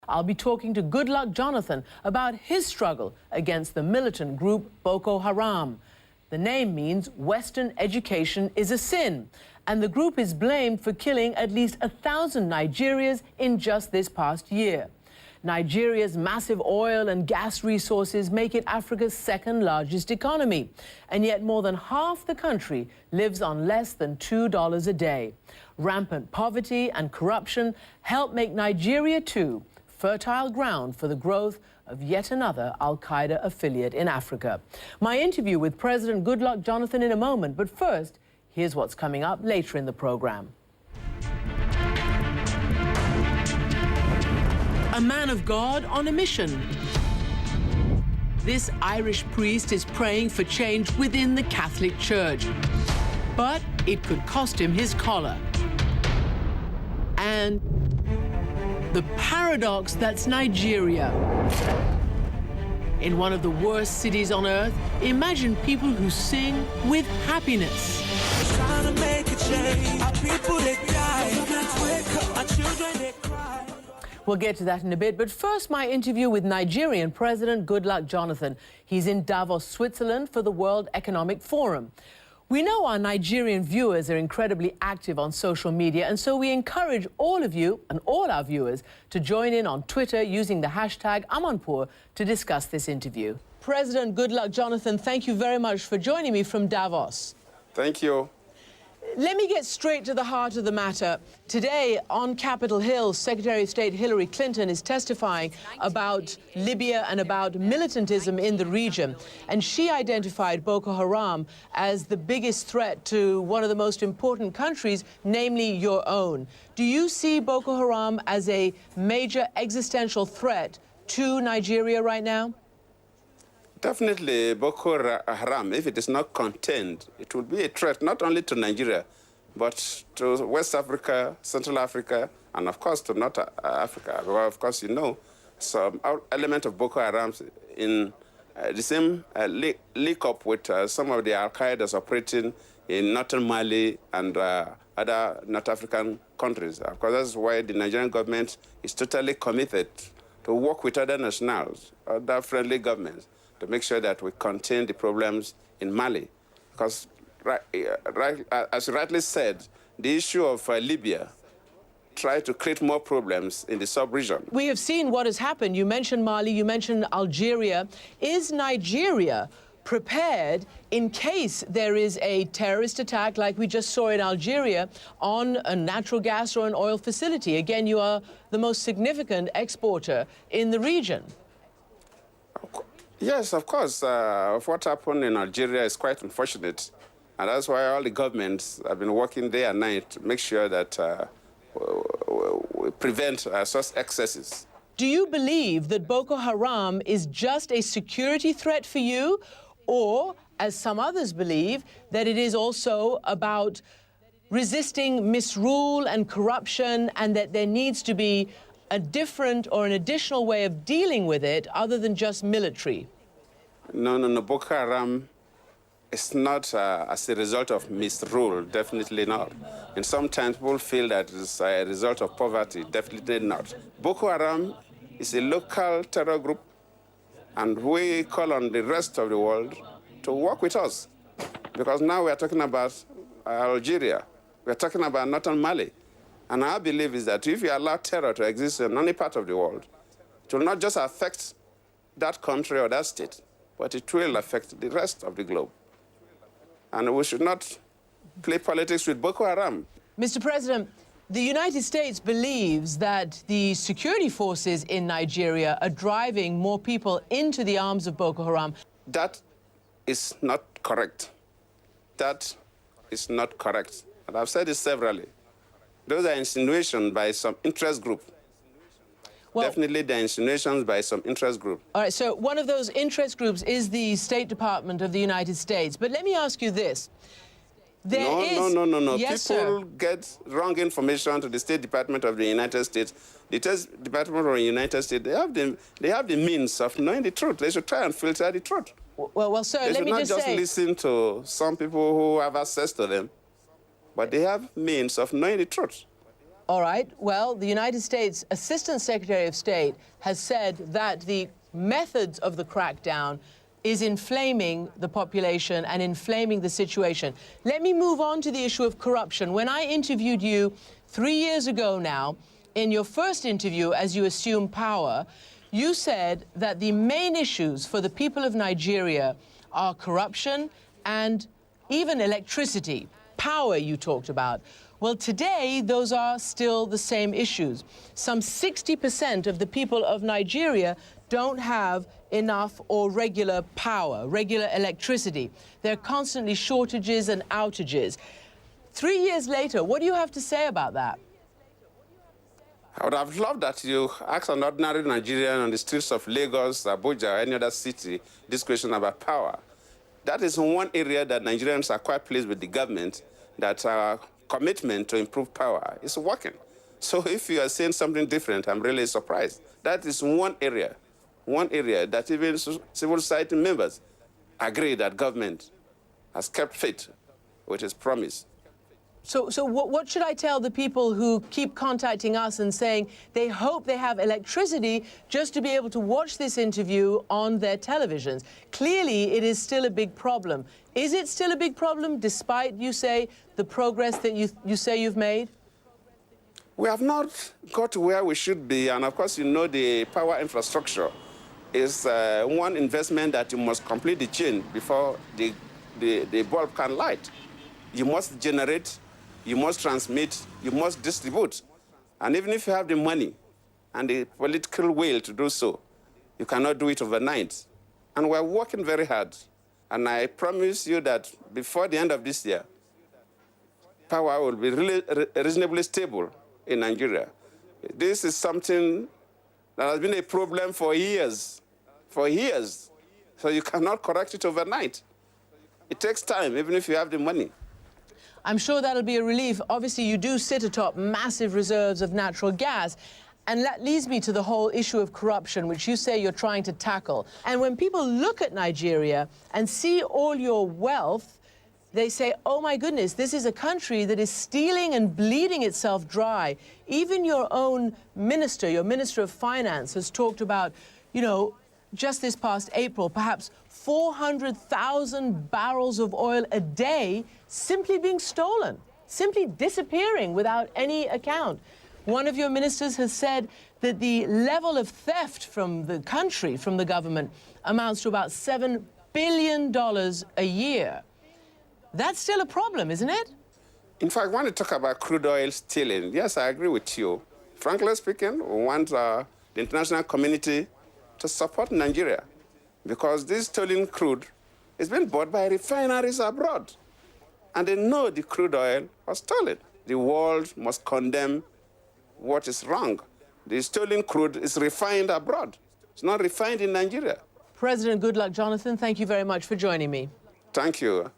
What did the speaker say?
I'll be talking to Goodluck Jonathan about his struggle against the militant group Boko Haram. The name means Western education is a sin, and the group is blamed for killing at least 1,000 Nigerians in just this past year. Nigeria's massive oil and gas resources make it Africa's second largest economy, and yet more than half the country lives on less than $2 a day. Rampant poverty and corruption help make Nigeria, too, fertile ground for the growth of yet another Al-Qaeda affiliate in Africa. My interview with President Goodluck Jonathan in a moment, but first, here's what's coming up later in the program. A man of God on a mission. This Irish priest is praying for change within the Catholic Church, but it could cost him his collar. And the paradox that's Nigeria. In one of the worst cities on earth, imagine people who sing with happiness. Trying to make a change. Our people, they die. Our children, they cry. We'll get to that in a bit, but first my interview with Nigerian President Goodluck Jonathan. He's in Davos, Switzerland for the World Economic Forum. We know our Nigerian viewers are incredibly active on social media, and so we encourage all of you and all our viewers to join in on Twitter using the hashtag Amanpour to discuss this interview. President Goodluck Jonathan, thank you very much for joining me from Davos. Thank you. Let me get straight to the heart of the matter. Today, on Capitol Hill, Secretary of State Hillary Clinton is testifying about Libya and about militantism in the region. And she identified Boko Haram as the biggest threat to one of the most important countries, namely your own. Do you see Boko Haram as a major existential threat to Nigeria right now? Definitely, Boko Haram, if it is not contained, it will be a threat not only to Nigeria, but to West Africa, Central Africa, and of course to North Africa. Well, of course, you know, some element of Boko Haram in the same link up with some of the Al-Qaedas operating in northern Mali and other North African countries. Of course, that's why the Nigerian government is totally committed to work with other nationals, other friendly governments, to make sure that we contain the problems in Mali. Because, as you rightly said, the issue of Libya tried to create more problems in the sub-region. We have seen what has happened. You mentioned Mali, you mentioned Algeria. Is Nigeria prepared in case there is a terrorist attack like we just saw in Algeria on a natural gas or an oil facility? Again, you are the most significant exporter in the region. Yes, of course. What happened in Algeria is quite unfortunate. And that's why all the governments have been working day and night to make sure that we prevent such excesses. Do you believe that Boko Haram is just a security threat for you? Or, as some others believe, that it is also about resisting misrule and corruption, and that there needs to be a different or an additional way of dealing with it other than just military? No. Boko Haram is not as a result of misrule, definitely not. And sometimes people feel that it's a result of poverty, definitely not. Boko Haram is a local terror group, and we call on the rest of the world to work with us. Because now we are talking about Algeria, we are talking about northern Mali. And our belief is that if you allow terror to exist in any part of the world, it will not just affect that country or that state, but it will affect the rest of the globe. And we should not play politics with Boko Haram. Mr. President, the United States believes that the security forces in Nigeria are driving more people into the arms of Boko Haram. That is not correct. That is not correct. And I've said it severally. Those are insinuations by some interest group. Well, definitely the insinuations by some interest group. All right, so one of those interest groups is the State Department of the United States. But let me ask you this. No. Yes, people sir. get wrong information to the State Department of the United States. The State Department of the United States, they have the means of knowing the truth. They should try and filter the truth. Well, sir, let me just say... They should not just listen to some people who have access to them, but they have means of knowing the truth. All right. Well, the United States Assistant Secretary of State has said that the methods of the crackdown is inflaming the population and inflaming the situation. Let me move on to the issue of corruption. When I interviewed you 3 years ago now, in your first interview as you assumed power, you said that the main issues for the people of Nigeria are corruption and even electricity. Power you talked about. Well, today, those are still the same issues. Some 60% of the people of Nigeria don't have enough or regular power, regular electricity. There are constantly shortages and outages. 3 years later, what do you have to say about that? I would have loved that you ask an ordinary Nigerian on the streets of Lagos, Abuja, or any other city this question about power. That is one area that Nigerians are quite pleased with the government, that our commitment to improve power is working. So if you are saying something different, I'm really surprised. That is one area that even civil society members agree that government has kept faith with its promise. So what should I tell the people who keep contacting us and saying they hope they have electricity just to be able to watch this interview on their televisions? Clearly, it is still a big problem. Is it still a big problem, despite, you say, the progress that you say you've made? We have not got to where we should be, and of course, you know, the power infrastructure is one investment that you must complete the chain before the bulb can light. You must generate, you must transmit, you must distribute. And even if you have the money and the political will to do so, you cannot do it overnight. And we're working very hard. And I promise you that before the end of this year, power will be really reasonably stable in Nigeria. This is something that has been a problem for years. So you cannot correct it overnight. It takes time, even if you have the money. I'm sure that'll be a relief. Obviously, you do sit atop massive reserves of natural gas. And that leads me to the whole issue of corruption, which you say you're trying to tackle. And when people look at Nigeria and see all your wealth, they say, oh, my goodness, this is a country that is stealing and bleeding itself dry. Even your own minister, your Minister of Finance, has talked about, you know, just this past April, perhaps 400,000 barrels of oil a day simply being stolen, simply disappearing without any account. One of your ministers has said that the level of theft from the country, from the government, amounts to about $7 billion a year. That's still a problem, isn't it? In fact, when you talk about crude oil stealing, yes, I agree with you. Frankly speaking, we want the international community to support Nigeria, because this stolen crude is being bought by refineries abroad. And they know the crude oil was stolen. The world must condemn what is wrong. The stolen crude is refined abroad. It's not refined in Nigeria. President Goodluck Jonathan, thank you very much for joining me. Thank you.